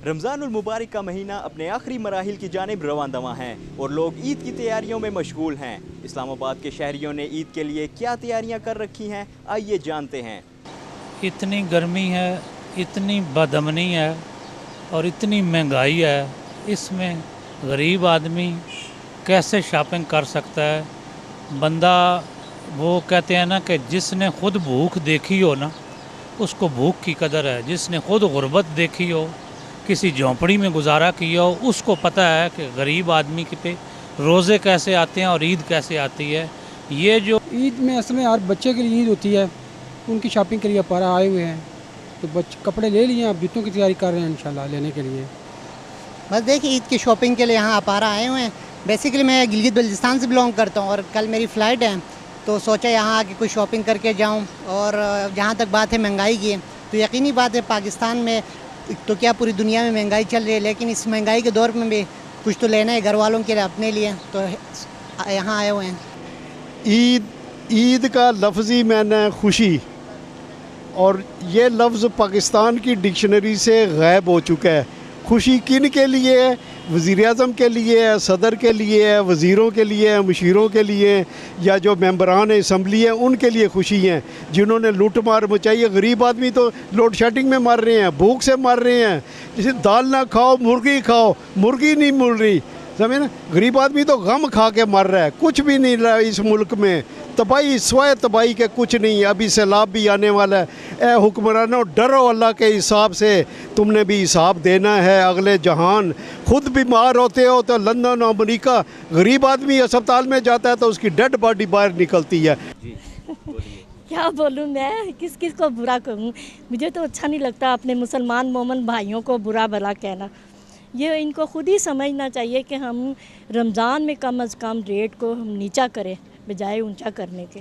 रमज़ानुल मुबारक का महीना अपने आखिरी मराहिल की जानिब रवां दवां हैं और लोग ईद की तैयारियों में मशगूल हैं। इस्लामाबाद के शहरियों ने ईद के लिए क्या तैयारियां कर रखी हैं, आइए जानते हैं। इतनी गर्मी है, इतनी बदअमनी है और इतनी महंगाई है, इसमें गरीब आदमी कैसे शॉपिंग कर सकता है। बंदा, वो कहते हैं ना कि जिसने खुद भूख देखी हो ना, उसको भूख की कदर है। जिसने खुद गुर्बत देखी हो, किसी झोंपड़ी में गुजारा किया हो, उसको पता है कि गरीब आदमी के पे रोज़े कैसे आते हैं और ईद कैसे आती है। ये जो ईद में असल में हर बच्चे के लिए ईद होती है, उनकी शॉपिंग के लिए अपारा आए हुए हैं, तो कपड़े ले लिए, अब जूतों की तैयारी कर रहे हैं इंशाल्लाह लेने के लिए। बस देखिए, ईद की शॉपिंग के लिए यहाँ अपारा आए हुए हैं। बेसिकली मैं गिलगित बल्तिस्तान से बिलोंग करता हूँ और कल मेरी फ़्लाइट है, तो सोचा यहाँ आके कुछ शॉपिंग करके जाऊँ। और जहाँ तक बात है महंगाई की, तो यकीनी बात है पाकिस्तान में तो क्या पूरी दुनिया में महंगाई चल रही है, लेकिन इस महंगाई के दौर में भी कुछ तो लेना है घर वालों के लिए, अपने लिए, तो यहाँ आए हुए हैं। ईद का लफ्ज़ी माने खुशी, और ये लफ्ज़ पाकिस्तान की डिक्शनरी से गायब हो चुका है। खुशी किन के लिए है? वज़ीर-ए-आज़म के लिए है, सदर के लिए है, वज़ीरों के लिए है, मुशीरों के लिए, या जो मेंबरान असम्बली हैं उनके लिए खुशी है जिन्होंने लूट मार मचाई है। गरीब आदमी तो लोड शेडिंग में मर रहे हैं, भूख से मर रहे हैं। जैसे दाल ना खाओ खाओ, मुर्गी नहीं मिल रही, समझे ना। गरीब आदमी तो गम खा के मर रहा है, कुछ भी नहीं रहा इस मुल्क में। तबाही स्वयं तबाही के कुछ नहीं। अभी सैलाब भी आने वाला है। ए हुक्मरानों, डरो अल्लाह के हिसाब से, तुमने भी हिसाब देना है अगले जहान। खुद बीमार होते हो तो लंदन और अमेरिका, गरीब आदमी अस्पताल में जाता है तो उसकी डेड बॉडी बाहर निकलती है। क्या बोलूँ मैं, किस किस को बुरा कहूँ। मुझे तो अच्छा नहीं लगता अपने मुसलमान मोमन भाइयों को बुरा भला कहना। ये इनको खुद ही समझना चाहिए कि हम रमज़ान में कम अज़ कम रेट को हम नीचा करें बजाय ऊंचा करने के।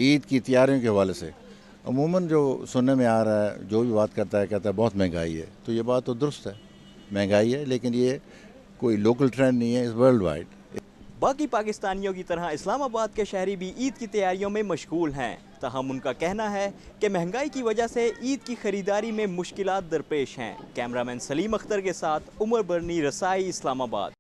ईद की तैयारियों के हवाले से अमूमन जो सुनने में आ रहा है, जो भी बात करता है कहता है बहुत महंगाई है, तो ये बात तो दुरुस्त है, महंगाई है, लेकिन ये कोई लोकल ट्रेंड नहीं है, इस वर्ल्ड वाइड। बाकी पाकिस्तानियों की तरह इस्लामाबाद के शहरी भी ईद की तैयारियों में मशगूल हैं। ताहम उनका कहना है कि महंगाई की वजह से ईद की खरीदारी में मुश्किलात दरपेश हैं। कैमरामैन सलीम अख्तर के साथ उमर बरनी, रसाई, इस्लामाबाद।